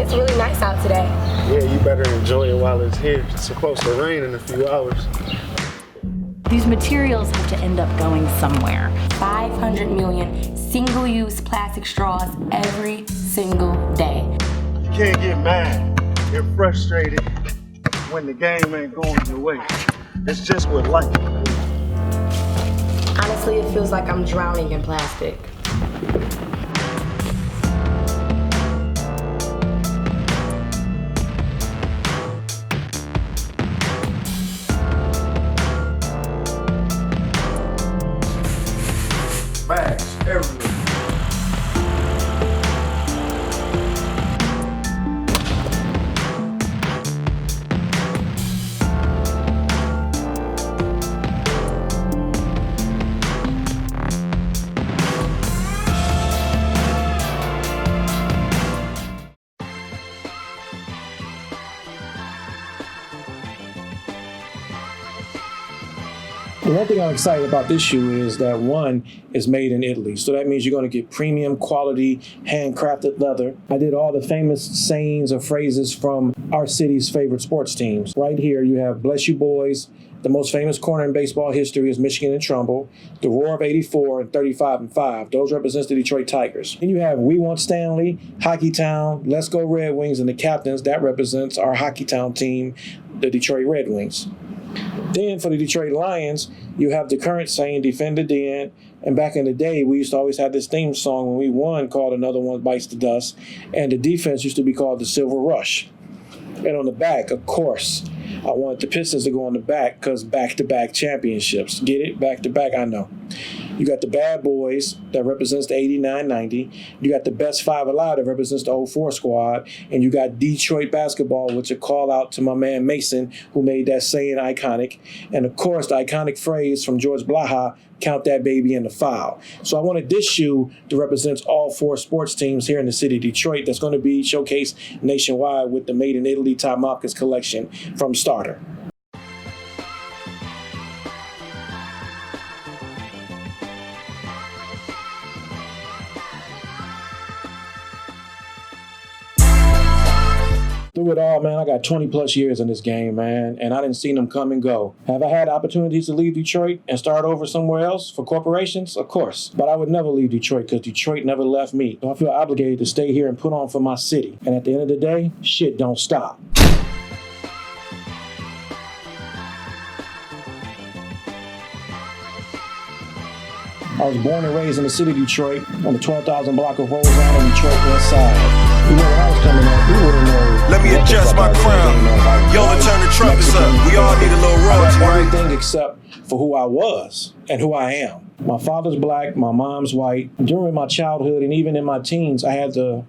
It's really nice out today. Yeah, you better enjoy it while it's here. It's supposed to rain in a few hours. These materials have to end up going somewhere. 500 million single-use plastic straws every single day. You can't get mad. Get frustrated when the game ain't going your way. It's just what life is. Honestly, it feels like I'm drowning in plastic. Bags everywhere. The one thing I'm excited about this shoe is that one is made in Italy. So that means you're going to get premium quality, handcrafted leather. I did all the famous sayings or phrases from our city's favorite sports teams. Right here, you have Bless You Boys. The most famous corner in baseball history is Michigan and Trumbull. The Roar of '84 and 35-5. Those represents the Detroit Tigers. Then you have We Want Stanley, Hockey Town, Let's Go Red Wings, and the captains. That represents our Hockey Town team, the Detroit Red Wings. Then for the Detroit Lions, you have the current saying, defend the den. And back in the day, we used to always have this theme song when we won called Another One Bites the Dust. And the defense used to be called the Silver Rush. And on the back, of course, I wanted the Pistons to go on the back because back-to-back championships. Get it? Back-to-back, I know. You got the Bad Boys that represents the 89-90. You got the Best Five Alive that represents the 04 squad. And you got Detroit basketball, which a call out to my man Mason, who made that saying iconic. And of course, the iconic phrase from George Blaha, count that baby in the foul. So I wanted this shoe to represent all four sports teams here in the city of Detroit that's going to be showcased nationwide with the Made in Italy Top Mopkins collection from Starter. Through it all, man, I got 20 plus years in this game, man, and I didn't see them come and go. Have I had opportunities to leave Detroit and start over somewhere else for corporations? Of course. But I would never leave Detroit because Detroit never left me. So I feel obligated to stay here and put on for my city. And at the end of the day, shit don't stop. I was born and raised in the city of Detroit on the 12,000 block of Rose Island, Detroit West Side. You know, when I was coming up, we wouldn't know. Let me adjust my crown. Y'all turn the trumpets up. We all need a little royalty, right? Everything except for who I was and who I am. My father's black, my mom's white. During my childhood and even in my teens, I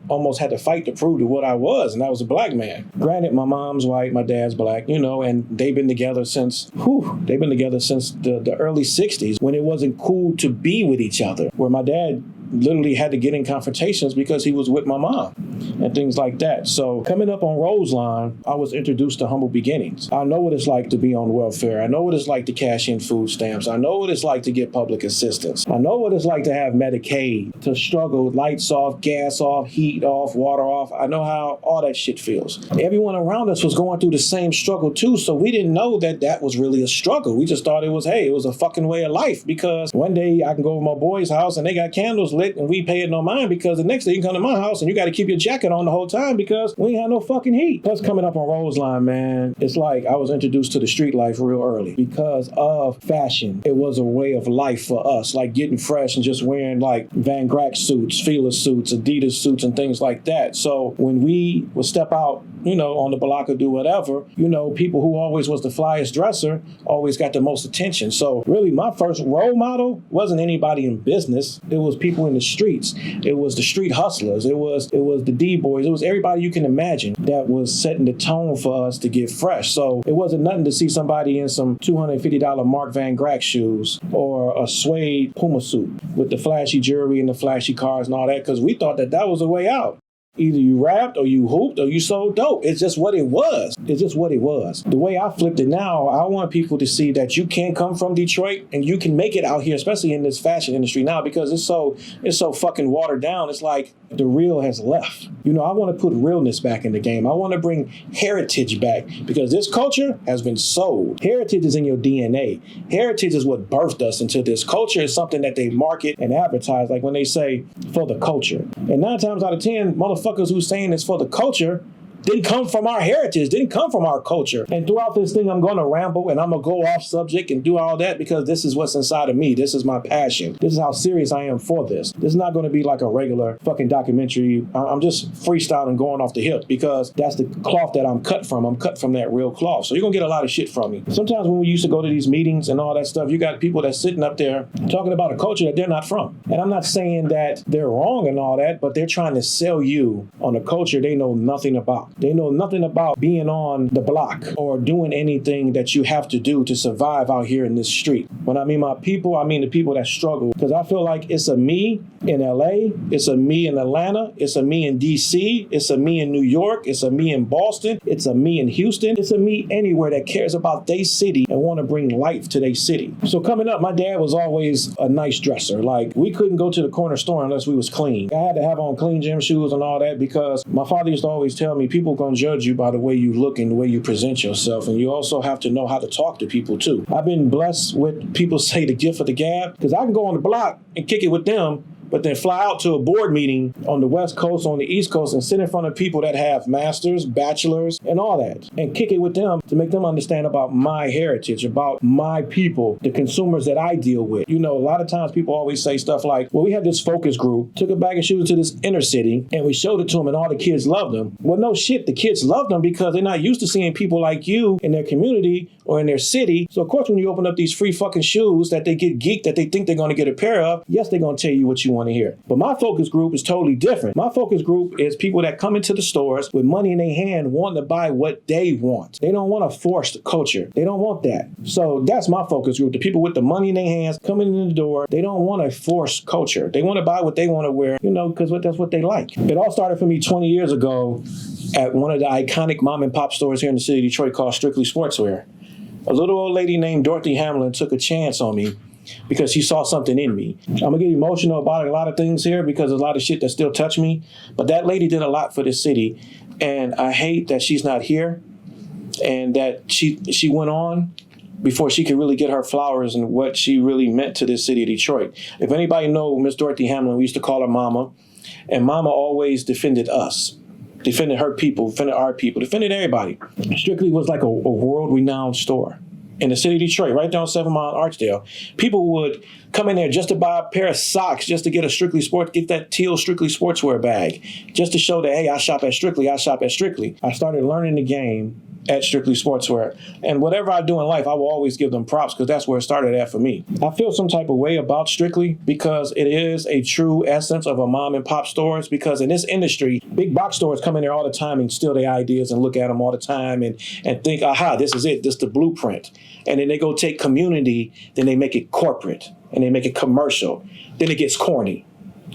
almost had to fight to prove to what I was, and I was a black man. Granted, my mom's white, my dad's black, you know, and they've been together since the early 60s when it wasn't cool to be with each other, where my dad literally had to get in confrontations because he was with my mom and things like that. So coming up on Roseline, I was introduced to humble beginnings. I know what it's like to be on welfare. I know what it's like to cash in food stamps. I know what it's like to get public assistance. I know what it's like to have Medicaid, to struggle, lights off, gas off, heat off, water off. I know how all that shit feels. Everyone around us was going through the same struggle too, so we didn't know that that was really a struggle. We just thought it was a fucking way of life, because one day I can go to my boy's house and they got candles lit and we pay it no mind, because the next day you can come to my house and you got to keep your jacket on the whole time because we ain't have no fucking heat. Plus coming up on Roseline, man, it's like I was introduced to the street life real early because of fashion. It was a way of life for us, like getting fresh and just wearing like Van Grack suits, Fila suits, Adidas suits and things like that. So when we would step out, you know, on the block or do whatever, you know, people who always was the flyest dresser always got the most attention. So really my first role model wasn't anybody in business. It was people in the streets. It was the street hustlers. It was the D-boys. It was everybody you can imagine that was setting the tone for us to get fresh. So it wasn't nothing to see somebody in some $250 Mark Van Grack shoes or a suede Puma suit with the flashy jewelry and the flashy cars and all that, because we thought that was a way out. Either you rapped or you hooped or you sold dope. It's just what it was. It's just what it was. The way I flipped it now, I want people to see that you can come from Detroit and you can make it out here, especially in this fashion industry now, because it's so fucking watered down. It's like the real has left. You know, I want to put realness back in the game. I want to bring heritage back because this culture has been sold. Heritage is in your DNA. Heritage is what birthed us into this. Culture is something that they market and advertise, like when they say for the culture. And 9 times out of 10, motherfuckers who's saying it's for the culture didn't come from our heritage, didn't come from our culture. And throughout this thing, I'm going to ramble and I'm going to go off subject and do all that because this is what's inside of me. This is my passion. This is how serious I am for this. This is not going to be like a regular fucking documentary. I'm just freestyling, going off the hip because that's the cloth that I'm cut from. I'm cut from that real cloth. So you're going to get a lot of shit from me. Sometimes when we used to go to these meetings and all that stuff, you got people that's sitting up there talking about a culture that they're not from. And I'm not saying that they're wrong and all that, but they're trying to sell you on a culture they know nothing about. They know nothing about being on the block or doing anything that you have to do to survive out here in this street. When I mean my people, I mean the people that struggle. Because I feel like it's a me in LA, it's a me in Atlanta, it's a me in DC, it's a me in New York, it's a me in Boston, it's a me in Houston, it's a me anywhere that cares about their city and want to bring life to their city. So coming up, my dad was always a nice dresser. Like we couldn't go to the corner store unless we was clean. I had to have on clean gym shoes and all that because my father used to always tell me people gonna judge you by the way you look and the way you present yourself, and you also have to know how to talk to people too. I've been blessed with people say the gift of the gab because I can go on the block and kick it with them, but then fly out to a board meeting on the West Coast, on the East Coast, and sit in front of people that have masters, bachelors, and all that, and kick it with them to make them understand about my heritage, about my people, the consumers that I deal with. You know, a lot of times people always say stuff like, well, we had this focus group, took a bag of shoes to this inner city, and we showed it to them, and all the kids loved them. Well, no shit, the kids loved them because they're not used to seeing people like you in their community or in their city. So, of course, when you open up these free fucking shoes that they get geeked, that they think they're going to get a pair of, yes, they're going to tell you what you want to hear. But my focus group is totally different. My focus group is people that come into the stores with money in their hand wanting to buy what they want. They don't want to force the culture. They don't want that. So that's my focus group. The people with the money in their hands coming in the door, they don't want to force culture. They want to buy what they want to wear, you know, because that's what they like. It all started for me 20 years ago at one of the iconic mom and pop stores here in the city of Detroit called Strictly Sportswear. A little old lady named Dorothy Hamlin took a chance on me because she saw something in me. I'm going to get emotional about a lot of things here because there's a lot of shit that still touch me. But that lady did a lot for this city. And I hate that she's not here and that she went on before she could really get her flowers and what she really meant to this city of Detroit. If anybody know Miss Dorothy Hamlin, we used to call her Mama. And Mama always defended us. Defended her people, defended our people, defended everybody. Strictly was like a world-renowned store in the city of Detroit, right down 7 Mile Archdale. People would come in there just to buy a pair of socks, just to get a Strictly Sports, get that teal Strictly Sportswear bag, just to show that, hey, I shop at Strictly, I shop at Strictly. I started learning the game at Strictly Sportswear. And whatever I do in life, I will always give them props because that's where it started at for me. I feel some type of way about Strictly because it is a true essence of a mom and pop stores, because in this industry, big box stores come in there all the time and steal their ideas and look at them all the time and think, aha, this is it, this is the blueprint. And then they go take community, then they make it corporate and they make it commercial. Then it gets corny.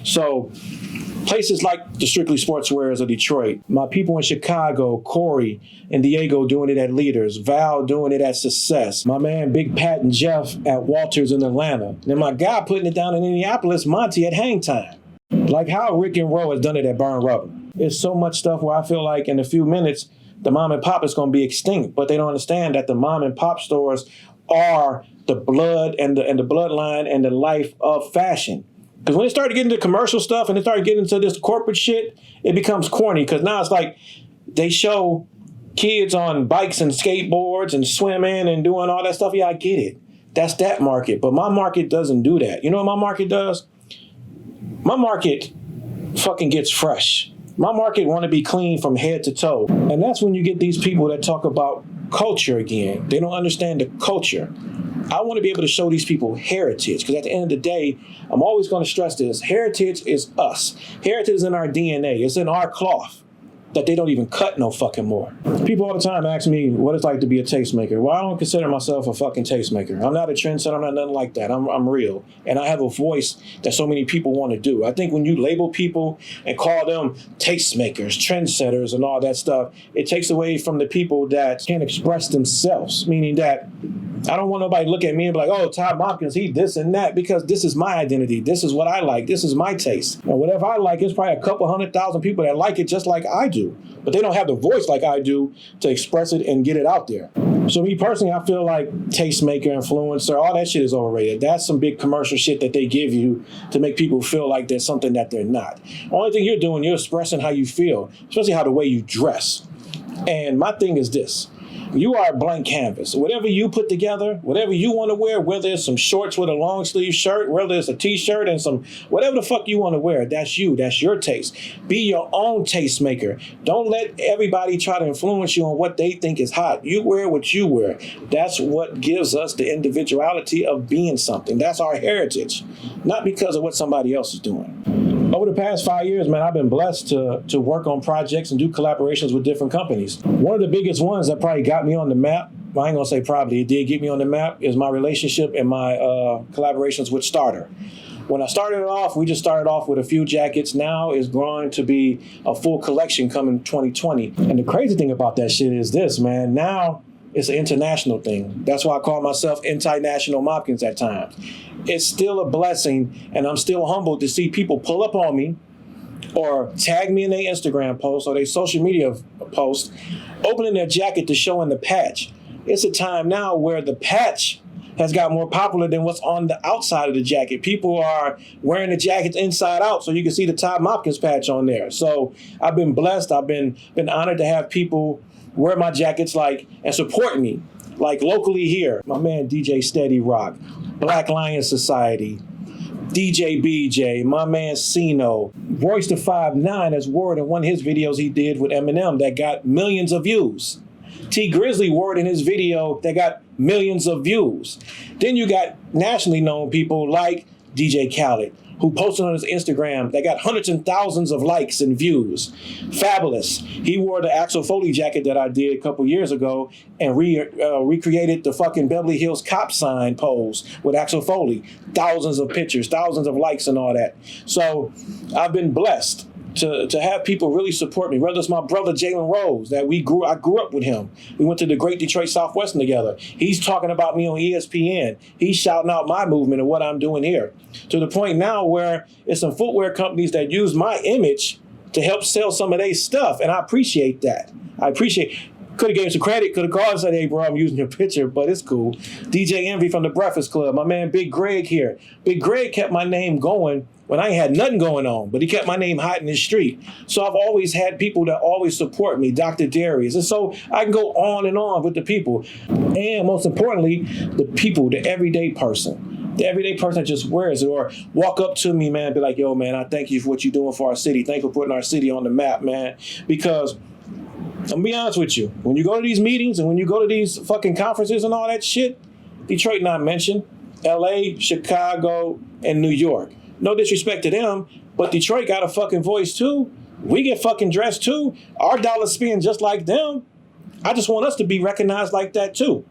So places like the Strictly Sportswears of Detroit, my people in Chicago, Corey and Diego doing it at Leaders, Val doing it at Success, my man Big Pat and Jeff at Walters in Atlanta, and my guy putting it down in Indianapolis, Monty at Hang Time. Like how Rick and Roe has done it at Burn Rubber. It's so much stuff where I feel like in a few minutes, the mom and pop is going to be extinct, but they don't understand that the mom and pop stores are the blood and the bloodline and the life of fashion. Because when they started getting into commercial stuff and they started getting into this corporate shit, it becomes corny. Because now it's like they show kids on bikes and skateboards and swimming and doing all that stuff. Yeah, I get it. That's that market. But my market doesn't do that. You know what my market does? My market fucking gets fresh. My market want to be clean from head to toe. And that's when you get these people that talk about culture again. They don't understand the culture. I want to be able to show these people heritage, because at the end of the day, I'm always going to stress this. Heritage is us. Heritage is in our DNA. It's in our cloth. that they don't even cut no fucking more. People all the time ask me what it's like to be a tastemaker. Well, I don't consider myself a fucking tastemaker. I'm not a trendsetter. I'm not nothing like that. I'm real. And I have a voice that so many people want to do. I think when you label people and call them tastemakers, trendsetters, and all that stuff, it takes away from the people that can express themselves, meaning that I don't want nobody to look at me and be like, oh, Todd Mopkins, he this and that, because this is my identity. This is what I like. This is my taste. And whatever I like, there's probably a couple 100,000 people that like it just like I do. But they don't have the voice like I do to express it and get it out there. So me personally, I feel like tastemaker, influencer, all that shit is overrated. That's some big commercial shit that they give you to make people feel like there's something that they're not. Only thing you're doing, you're expressing how you feel, especially how the way you dress. And my thing is this. You are a blank canvas. Whatever you put together, whatever you want to wear, whether it's some shorts with a long sleeve shirt, whether it's a t-shirt and some, whatever the fuck you want to wear, that's you. That's your taste. Be your own tastemaker. Don't let everybody try to influence you on what they think is hot. You wear what you wear. That's what gives us the individuality of being something. That's our heritage, not because of what somebody else is doing. Over the past 5 years, man, I've been blessed to work on projects and do collaborations with different companies. One of the biggest ones that probably got me on the map, well, I ain't gonna say probably, it did get me on the map, is my relationship and my collaborations with Starter. When I started it off, we just started off with a few jackets. Now it's growing to be a full collection coming 2020. And the crazy thing about that shit is this, man, now it's an international thing. That's why I call myself International Mopkins at times. It's still a blessing, and I'm still humbled to see people pull up on me or tag me in their Instagram post or their social media post, opening their jacket to show in the patch. It's a time now where the patch has got more popular than what's on the outside of the jacket. People are wearing the jackets inside out so you can see the Todd Mopkins patch on there. So I've been blessed. I've been honored to have people wear my jackets and support me, like locally here. My man DJ Steady Rock, Black Lion Society, DJ BJ, my man Cino, Royce the 5'9" has wore it in one of his videos he did with Eminem that got millions of views. T Grizzly wore it in his video that got millions of views. Then you got nationally known people like DJ Khaled, who posted on his Instagram that got hundreds and thousands of likes and views. Fabulous. He wore the Axel Foley jacket that I did a couple years ago and recreated the fucking Beverly Hills cop sign pose with Axel Foley. Thousands of pictures, thousands of likes and all that. So I've been blessed to have people really support me. Whether it's my brother Jalen Rose, that I grew up with him. We went to the Great Detroit Southwestern together. He's talking about me on ESPN. He's shouting out my movement and what I'm doing here. To the point now where it's some footwear companies that use my image to help sell some of their stuff, and I appreciate that. Could have gave some credit, could have called and said, hey, bro, I'm using your picture, but it's cool. DJ Envy from the Breakfast Club, my man Big Greg here. Big Greg kept my name going when I ain't had nothing going on, but he kept my name hot in the street. So I've always had people that always support me, Dr. Darius. And so I can go on and on with the people. And most importantly, the people, the everyday person. The everyday person that just wears it or walk up to me, man, be like, yo, man, I thank you for what you're doing for our city. Thank you for putting our city on the map, man. Because I'm gonna be honest with you, when you go to these meetings and when you go to these fucking conferences and all that shit, Detroit not mentioned, LA, Chicago, and New York. No disrespect to them, but Detroit got a fucking voice too. We get fucking dressed too. Our dollars spend just like them. I just want us to be recognized like that too.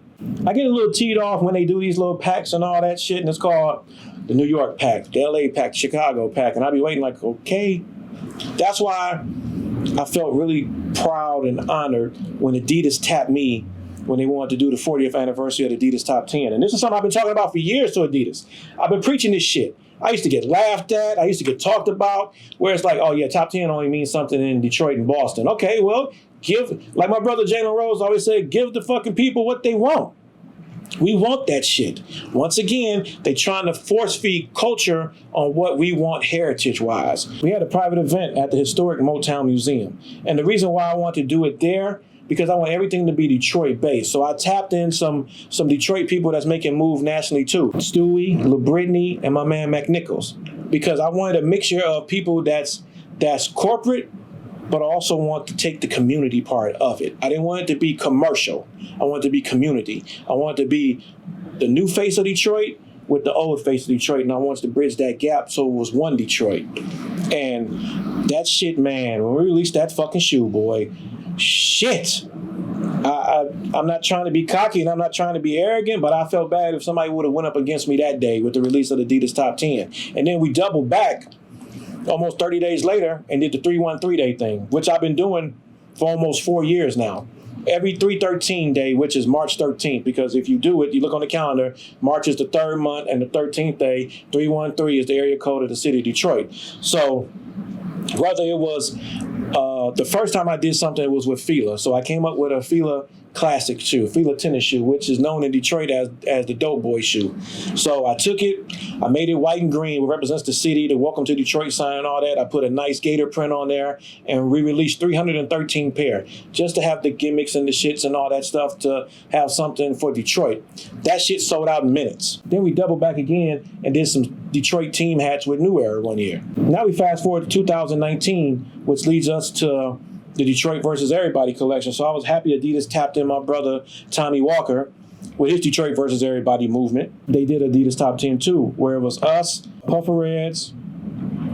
I get a little teed off when they do these little packs and all that shit, and it's called the New York pack, the LA pack, Chicago pack, and I be waiting like, okay. That's why I felt really proud and honored when Adidas tapped me when they wanted to do the 40th anniversary of the Adidas Top 10. And this is something I've been talking about for years to Adidas. I've been preaching this shit. I used to get laughed at. I used to get talked about, where it's like, oh yeah, top 10 only means something in Detroit and Boston. Okay, well, like my brother Jalen Rose always said, give the fucking people what they want. We want that shit. Once again, they trying to force feed culture on what we want heritage-wise. We had a private event at the historic Motown Museum. And the reason why I want to do it there, because I want everything to be Detroit-based. So I tapped in some Detroit people that's making moves nationally too. Stewie, LaBrittany, and my man McNichols. Because I wanted a mixture of people that's corporate, but I also want to take the community part of it. I didn't want it to be commercial. I want it to be community. I want it to be the new face of Detroit with the old face of Detroit, and I wanted to bridge that gap so it was one Detroit. And That shit, man, when we released that fucking shoe, boy, shit. I'm not trying to be cocky and I'm not trying to be arrogant, but I felt bad if somebody would have went up against me that day with the release of the Adidas Top 10. And then we doubled back almost 30 days later and did the 313 day thing, which I've been doing for almost 4 years now. Every 313 day, which is March 13th, because if you do it, you look on the calendar, March is the third month and the 13th day, 313 is the area code of the city of Detroit. So whether it was the first time I did something, it was with Fila. So I came up with a Fila classic shoe, Fila tennis shoe, which is known in Detroit as the Dope Boy shoe. So I took it, I made it white and green, which represents the city, the Welcome to Detroit sign and all that. I put a nice gator print on there, and we released 313 pair just to have the gimmicks and the shits and all that stuff to have something for Detroit. That shit sold out in minutes. Then we doubled back again and did some Detroit team hats with New Era one year. Now we fast forward to 2019, which leads us to the Detroit versus Everybody collection. So I was happy Adidas tapped in my brother Tommy Walker with his Detroit versus Everybody movement. They did Adidas Top 10 too, where it was us, Puffer Reds,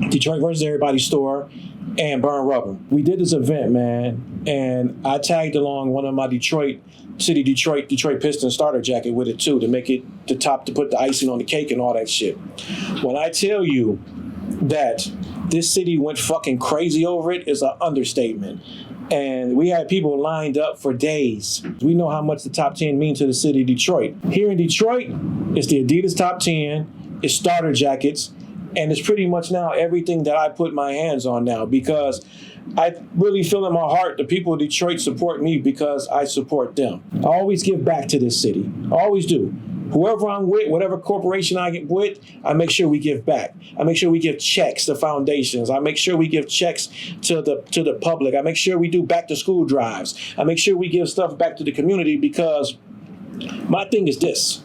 Detroit versus Everybody store, and Burn Rubber. We did this event, man, and I tagged along one of my Detroit Pistons starter jacket with it too, to make it the top, to put the icing on the cake and all that shit. When I tell you that this city went fucking crazy over it, is an understatement. And we had people lined up for days. We know how much the top 10 means to the city of Detroit. Here in Detroit, it's the Adidas Top 10, it's starter jackets, and it's pretty much now everything that I put my hands on now, because I really feel in my heart the people of Detroit support me because I support them. I always give back to this city. I always do. Whoever I'm with, whatever corporation I get with, I make sure we give back. I make sure we give checks to foundations. I make sure we give checks to the public. I make sure we do back to school drives. I make sure we give stuff back to the community, because my thing is this.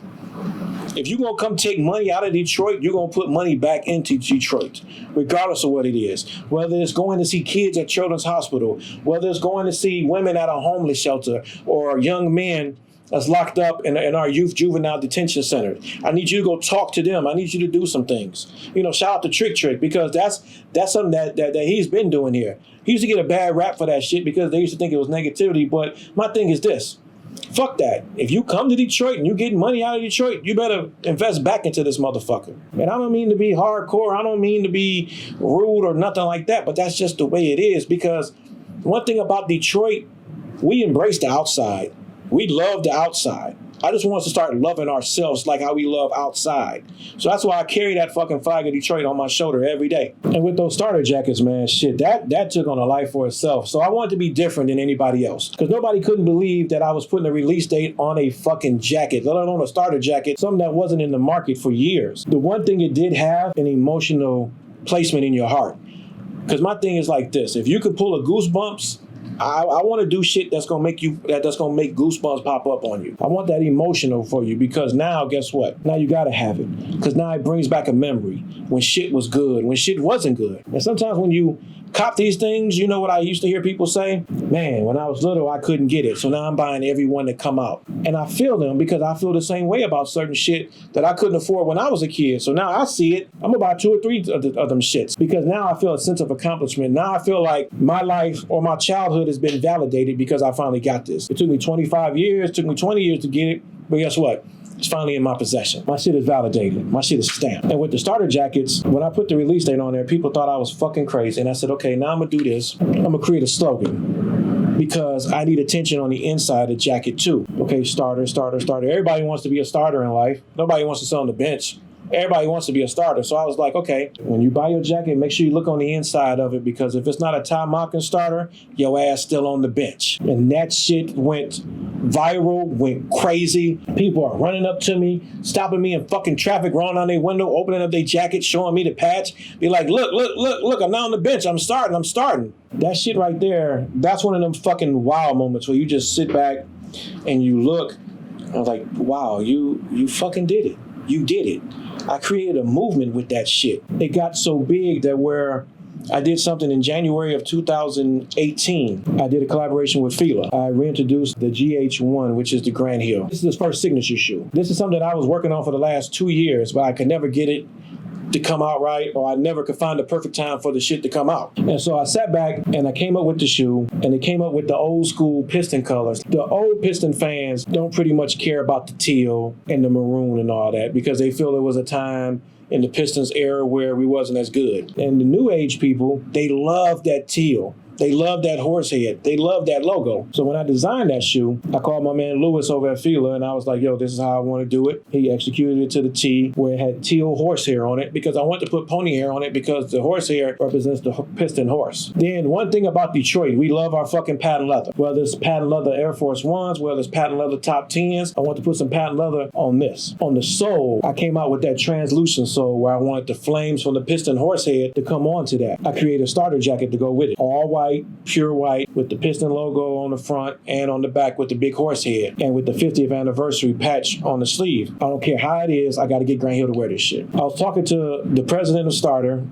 If you're going to come take money out of Detroit, you're going to put money back into Detroit, regardless of what it is. Whether it's going to see kids at Children's Hospital, whether it's going to see women at a homeless shelter, or young men that's locked up in our youth juvenile detention center. I need you to go talk to them. I need you to do some things. You know, shout out to Trick, because that's something that he's been doing here. He used to get a bad rap for that shit because they used to think it was negativity, but my thing is this. Fuck that. If you come to Detroit and you get money out of Detroit, you better invest back into this motherfucker. And I don't mean to be hardcore. I don't mean to be rude or nothing like that, but that's just the way it is, because one thing about Detroit, we embrace the outside. We love the outside. I just want us to start loving ourselves like how we love outside. So that's why I carry that fucking flag of Detroit on my shoulder every day. And with those starter jackets, man, shit, that took on a life for itself. So I wanted to be different than anybody else, because nobody couldn't believe that I was putting a release date on a fucking jacket, let alone a starter jacket, something that wasn't in the market for years. The one thing it did have, an emotional placement in your heart. Because my thing is like this. If you could pull a Goosebumps, I want to do shit that's gonna make goosebumps pop up on you. I want that emotional for you, because now, guess what? Now you gotta have it, because now it brings back a memory when shit was good, when shit wasn't good. And sometimes when you cop these things, you know what I used to hear people say? Man, when I was little, I couldn't get it, so now I'm buying every one that come out. And I feel them, because I feel the same way about certain shit that I couldn't afford when I was a kid. So now I see it, I'm gonna buy 2 or 3 of them shits, because now I feel a sense of accomplishment. Now I feel like my life or my childhood has been validated because I finally got this. It took me 25 years, took me 20 years to get it, but guess what? It's finally in my possession. My shit is validated. My shit is stamped. And with the starter jackets, when I put the release date on there, people thought I was fucking crazy. And I said, okay, now I'm gonna do this. I'm gonna create a slogan, because I need attention on the inside of the jacket too. Okay, starter. Everybody wants to be a starter in life. Nobody wants to sit on the bench. Everybody wants to be a starter. So I was like, okay, when you buy your jacket, make sure you look on the inside of it, because if it's not a Ty Mopkins starter, your ass still on the bench. And that shit went viral, went crazy. People are running up to me, stopping me in fucking traffic, rolling on their window, opening up their jacket, showing me the patch. Be like, look, I'm now on the bench. I'm starting. That shit right there, that's one of them fucking wow moments where you just sit back and you look. I was like, wow, you fucking did it. You did it. I created a movement with that shit. It got so big that where I did something in January of 2018. I did a collaboration with Fila. I reintroduced the GH1, which is the Grand Heel. This is his first signature shoe. This is something that I was working on for the last 2 years, but I could never get it to come out right, or I never could find the perfect time for the shit to come out. And so I sat back and I came up with the shoe, and it came up with the old school Piston colors. The old Piston fans don't pretty much care about the teal and the maroon and all that because they feel there was a time in the Pistons era where we wasn't as good. And the new age people, they love that teal. They love that horse head. They love that logo. So when I designed that shoe, I called my man Lewis over at Fila, and I was like, yo, this is how I want to do it. He executed it to the T, where it had teal horsehair on it, because I wanted to put pony hair on it because the horsehair represents the Piston horse. Then one thing about Detroit, we love our fucking patent leather. Whether it's patent leather Air Force Ones, whether it's patent leather top 10s, I want to put some patent leather on this. On the sole, I came out with that translucent sole where I wanted the flames from the Piston horsehead to come onto that. I created a starter jacket to go with it. All white, pure white, with the Piston logo on the front and on the back with the big horse head, and with the 50th anniversary patch on the sleeve. I don't care how it is, I got to get Grant Hill to wear this shit. I was talking to the president of Starter,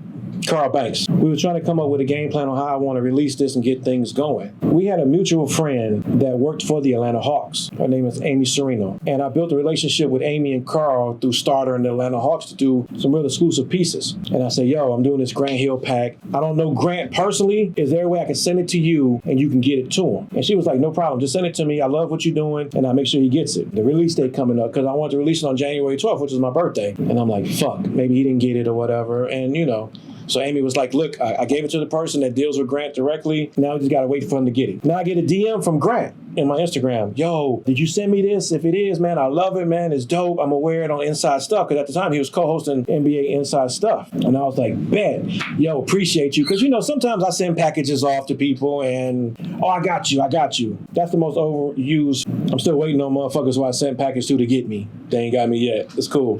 Carl Banks. We were trying to come up with a game plan on how I want to release this and get things going. We had a mutual friend that worked for the Atlanta Hawks. Her name is Amy Serino. And I built a relationship with Amy and Carl through Starter and the Atlanta Hawks to do some real exclusive pieces. And I said, yo, I'm doing this Grant Hill pack. I don't know Grant personally. Is there a way I can send it to you and you can get it to him? And she was like, no problem. Just send it to me. I love what you're doing. And I'll make sure he gets it. The release date coming up, because I wanted to release it on January 12th, which is my birthday. And I'm like, fuck, maybe he didn't get it or whatever. And, you know, so Amy was like, look, I gave it to the person that deals with Grant directly. Now we just got to wait for him to get it. Now I get a DM from Grant in my Instagram. Yo, did you send me this? If it is, man, I love it, man. It's dope. I'm going to wear it on Inside Stuff, because at the time he was co-hosting NBA Inside Stuff. And I was like, bet. Yo, appreciate you. Because, you know, sometimes I send packages off to people and, oh, I got you. That's the most overused. I'm still waiting on motherfuckers who I sent package to get me. They ain't got me yet. It's cool.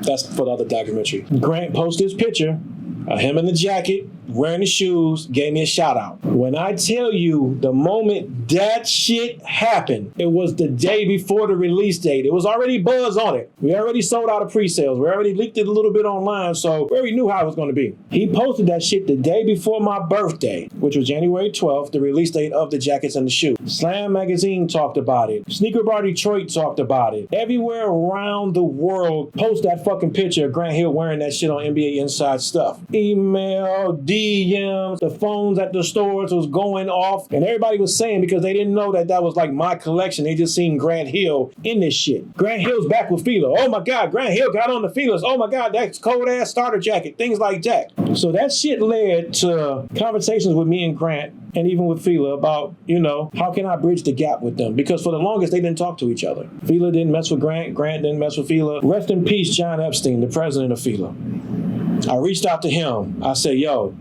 That's for the other documentary. Grant posted his picture. Him in the jacket, wearing the shoes, gave me a shout out. When I tell you the moment that shit happened, it was the day before the release date. It was already buzz on it. We already sold out of pre-sales. We already leaked it a little bit online, so we already knew how it was going to be. He posted that shit the day before my birthday, which was January 12th, the release date of the jackets and the shoes. Slam Magazine talked about it. Sneaker Bar Detroit talked about it. Everywhere around the world post that fucking picture of Grant Hill wearing that shit on NBA Inside Stuff. Email, DMs, the phones at the stores was going off, and everybody was saying, because they didn't know that was like my collection, they just seen Grant Hill in this shit. Grant Hill's back with Fila. Oh my God, Grant Hill got on the Filas. Oh my God, that's cold ass starter jacket. Things like that. So that shit led to conversations with me and Grant, and even with Fila, about, you know, how can I bridge the gap with them? Because for the longest, they didn't talk to each other. Fila didn't mess with Grant. Grant didn't mess with Fila. Rest in peace, John Epstein, the president of Fila. I reached out to him. I said, yo,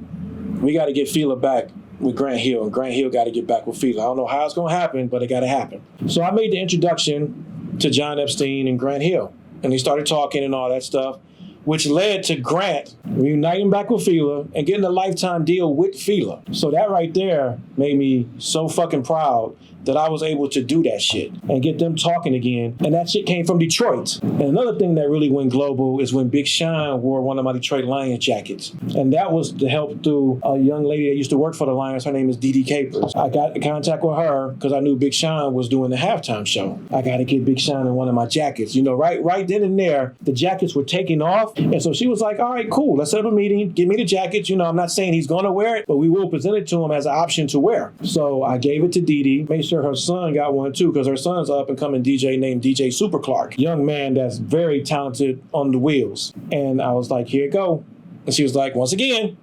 we got to get Fila back with Grant Hill, and Grant Hill got to get back with Fila. I don't know how it's going to happen, but it got to happen. So I made the introduction to John Epstein and Grant Hill, and they started talking and all that stuff, which led to Grant reuniting back with Fila and getting a lifetime deal with Fila. So that right there made me so fucking proud that I was able to do that shit and get them talking again. And that shit came from Detroit. And another thing that really went global is when Big Sean wore one of my Detroit Lions jackets. And that was to help through a young lady that used to work for the Lions. Her name is Dee Dee Capers. I got in contact with her because I knew Big Sean was doing the halftime show. I got to get Big Sean in one of my jackets. You know, right then and there, the jackets were taking off. And so she was like, all right, cool. Let's set up a meeting. Give me the jackets. You know, I'm not saying he's going to wear it, but we will present it to him as an option to wear. So I gave it to Dee Dee. Made sure her son got one too, because her son's an up-and-coming DJ named DJ Super Clark. Young man that's very talented on the wheels. And I was like, here you go. And she was like, once again,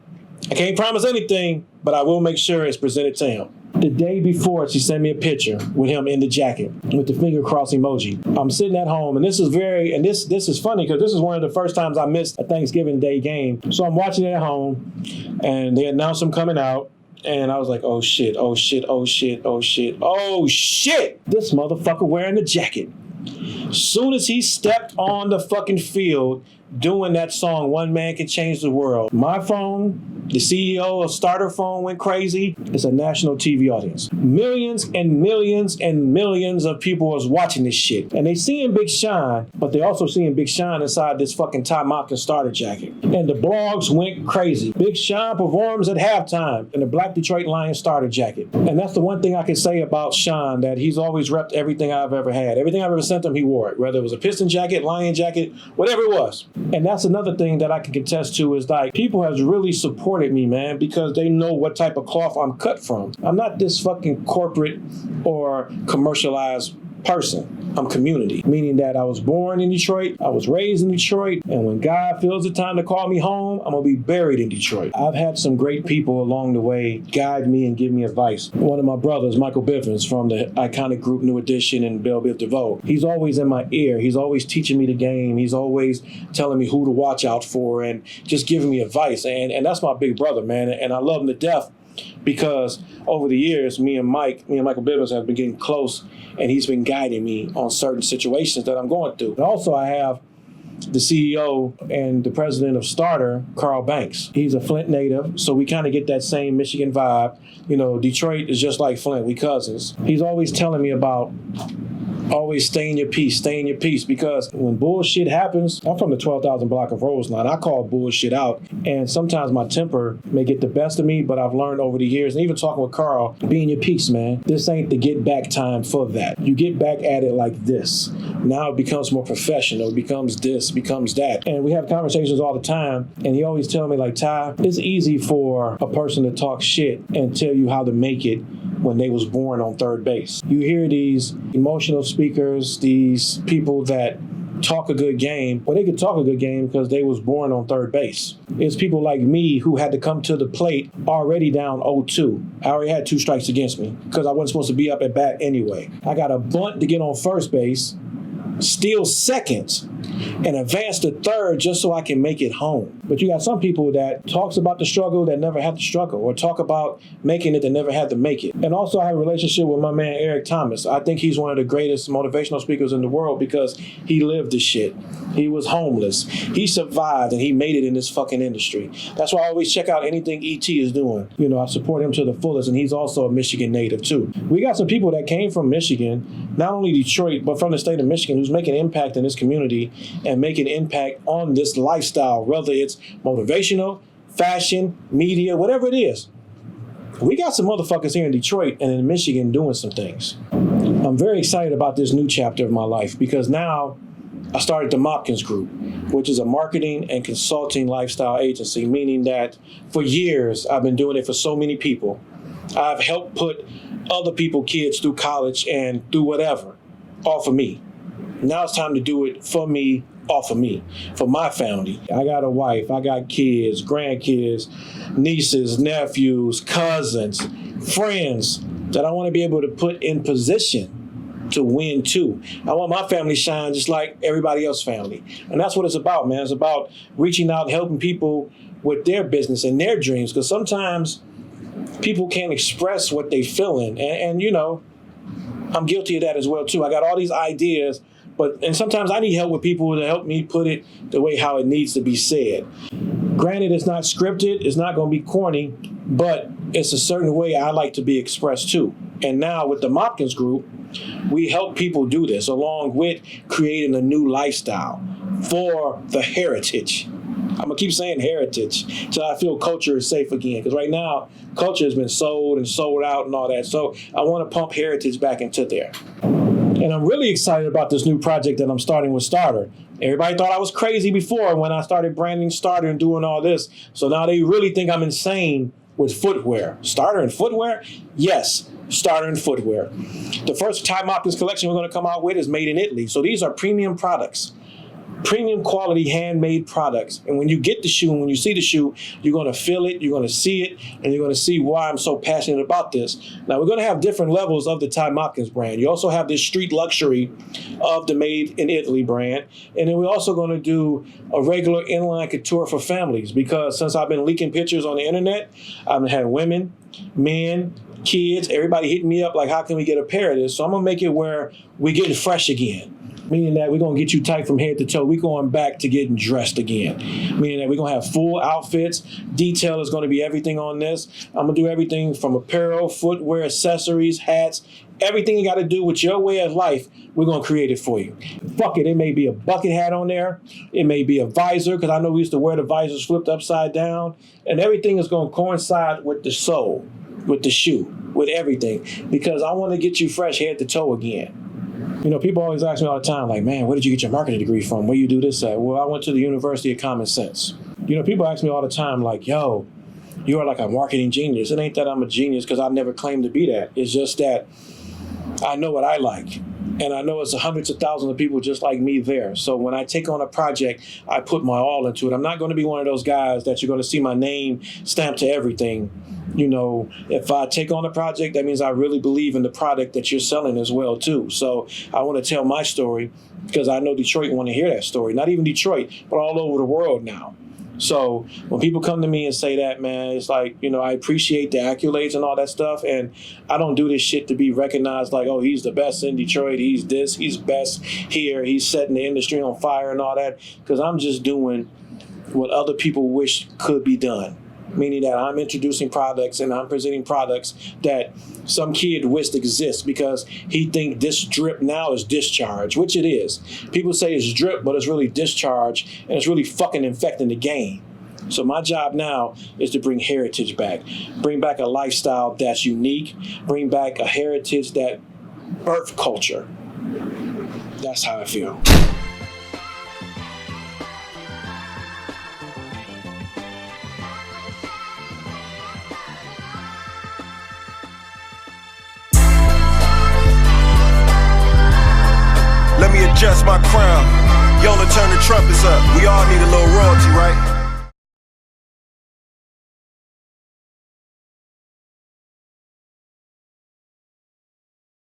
I can't promise anything, but I will make sure it's presented to him. The day before, she sent me a picture with him in the jacket with the finger cross emoji. I'm sitting at home, and this is this is funny because this is one of the first times I missed a Thanksgiving Day game. So I'm watching it at home, and they announced him coming out. And I was like, oh shit, oh shit, oh shit, oh shit, oh shit. This motherfucker wearing the jacket. Soon as he stepped on the fucking field doing that song, One Man Can Change the World, my phone The CEO of Starter Phone went crazy. It's a national TV audience. Millions and millions and millions of people was watching this shit. And they seeing Big Sean, but they also seeing Big Sean inside this fucking Ty Mopkins starter jacket. And the blogs went crazy. Big Sean performs at halftime in the Black Detroit Lions starter jacket. And that's the one thing I can say about Sean, that he's always repped everything I've ever had. Everything I've ever sent him, he wore it. Whether it was a Piston jacket, Lion jacket, whatever it was. And that's another thing that I can contest to, is like, people has really supported me, man, because they know what type of cloth I'm cut from. I'm not this fucking corporate or commercialized person. I'm community, meaning that I was born in Detroit, I was raised in Detroit, and when God feels the time to call me home, I'm gonna be buried in Detroit. I've had some great people along the way guide me and give me advice. One of my brothers, Michael Bivens, from the iconic group New Edition and Bell Biv DeVoe, he's always in my ear. He's always teaching me the game. He's always telling me who to watch out for and just giving me advice. And that's my big brother, man. And I love him to death, because over the years, me and Michael Bivens have been getting close, and he's been guiding me on certain situations that I'm going through. And also, I have the CEO and the president of Starter, Carl Banks. He's a Flint native, so we kind of get that same Michigan vibe. You know, Detroit is just like Flint. We cousins. He's always telling me about always stay in your peace, because when bullshit happens, I'm from the 12,000 block of Roseline. I call bullshit out, and sometimes my temper may get the best of me, but I've learned over the years, and even talking with Carl, be in your peace, man. This ain't the get back time for that. You get back at it like this. Now it becomes more professional, it becomes this, becomes that. And we have conversations all the time, and he always tell me, like, Ty, it's easy for a person to talk shit and tell you how to make it when they was born on third base. You hear these emotional speakers, these people that talk a good game. Well, they could talk a good game because they was born on third base. It's people like me who had to come to the plate already down 0-2. I already had 2 strikes against me because I wasn't supposed to be up at bat anyway. I got a bunt to get on first base, steal second, and advance to third just so I can make it home. But you got some people that talks about the struggle that never had to struggle, or talk about making it that never had to make it. And also I have a relationship with my man Eric Thomas. I think he's one of the greatest motivational speakers in the world because he lived this shit. He was homeless. He survived and he made it in this fucking industry. That's why I always check out anything E.T. is doing. You know, I support him to the fullest, and he's also a Michigan native too. We got some people that came from Michigan, not only Detroit, but from the state of Michigan, who's making an impact in this community and making an impact on this lifestyle, whether it's motivational, fashion, media, whatever it is. We got some motherfuckers here in Detroit and in Michigan doing some things. I'm very excited about this new chapter of my life because now I started the Mopkins Group, which is a marketing and consulting lifestyle agency, meaning that for years I've been doing it for so many people. I've helped put other people, kids, through college and through whatever, off of me. Now it's time to do it for me, off of me, for my family. I got a wife, I got kids, grandkids, nieces, nephews, cousins, friends that I want to be able to put in position to win too. I want my family to shine just like everybody else's family. And that's what it's about, man. It's about reaching out, helping people with their business and their dreams, because sometimes people can't express what they feeling. And you know, I'm guilty of that as well too. I got all these ideas, and sometimes I need help with people to help me put it the way how it needs to be said. Granted, it's not scripted, it's not going to be corny, but it's a certain way I like to be expressed too. And now with the Mopkins Group, we help people do this along with creating a new lifestyle for the heritage. I'm going to keep saying heritage till I feel culture is safe again. Because right now, culture has been sold and sold out and all that. So I want to pump heritage back into there. And I'm really excited about this new project that I'm starting with Starter. Everybody thought I was crazy before when I started branding Starter and doing all this. So now they really think I'm insane with footwear. Starter and footwear? Yes, Starter and footwear. The first Ty Mopkins collection we're going to come out with is made in Italy. So these are premium products. Premium quality handmade products. And when you get the shoe and when you see the shoe, you're going to feel it, you're going to see it, and you're going to see why I'm so passionate about this. Now, we're going to have different levels of the Ty Mopkins brand. You also have this street luxury of the Made in Italy brand. And then we're also going to do a regular inline couture for families, because since I've been leaking pictures on the internet, I've had women, men, kids, everybody hitting me up like, how can we get a pair of this? So I'm going to make it where we get fresh again. meaning that we're going to get you tight from head to toe. We're going back to getting dressed again, meaning that we're going to have full outfits. Detail is going to be everything on this. I'm going to do everything from apparel, footwear, accessories, hats, everything you got to do with your way of life. We're going to create it for you. Fuck it. It may be a bucket hat on there. It may be a visor, because I know we used to wear the visors flipped upside down. And everything is going to coincide with the sole, with the shoe, with everything, because I want to get you fresh head to toe again. You know, people always ask me all the time, like, man, where did you get your marketing degree from? Where you do this at? Well, I went to the University of Common Sense. You know, people ask me all the time, like, yo, you are like a marketing genius. It ain't that I'm a genius, because I never claimed to be that. It's just that I know what I like. And I know it's hundreds of thousands of people just like me there. So when I take on a project, I put my all into it. I'm not going to be one of those guys that you're going to see my name stamped to everything. You know, if I take on a project, that means I really believe in the product that you're selling as well, too. So I want to tell my story, because I know Detroit want to hear that story. Not even Detroit, but all over the world now. So when people come to me and say that, man, it's like, you know, I appreciate the accolades and all that stuff. And I don't do this shit to be recognized like, oh, he's the best in Detroit. He's this, he's best here. He's setting the industry on fire and all that. Because I'm just doing what other people wish could be done. Meaning that I'm introducing products and I'm presenting products that some kid wished exist, because he think this drip now is discharge, which it is. People say it's drip, but it's really discharge, and it's really fucking infecting the game. So my job now is to bring heritage back, bring back a lifestyle that's unique, bring back a heritage that birth culture. That's how I feel. Let me adjust my crown. Yola turn the trumpets up. We all need a little royalty, right?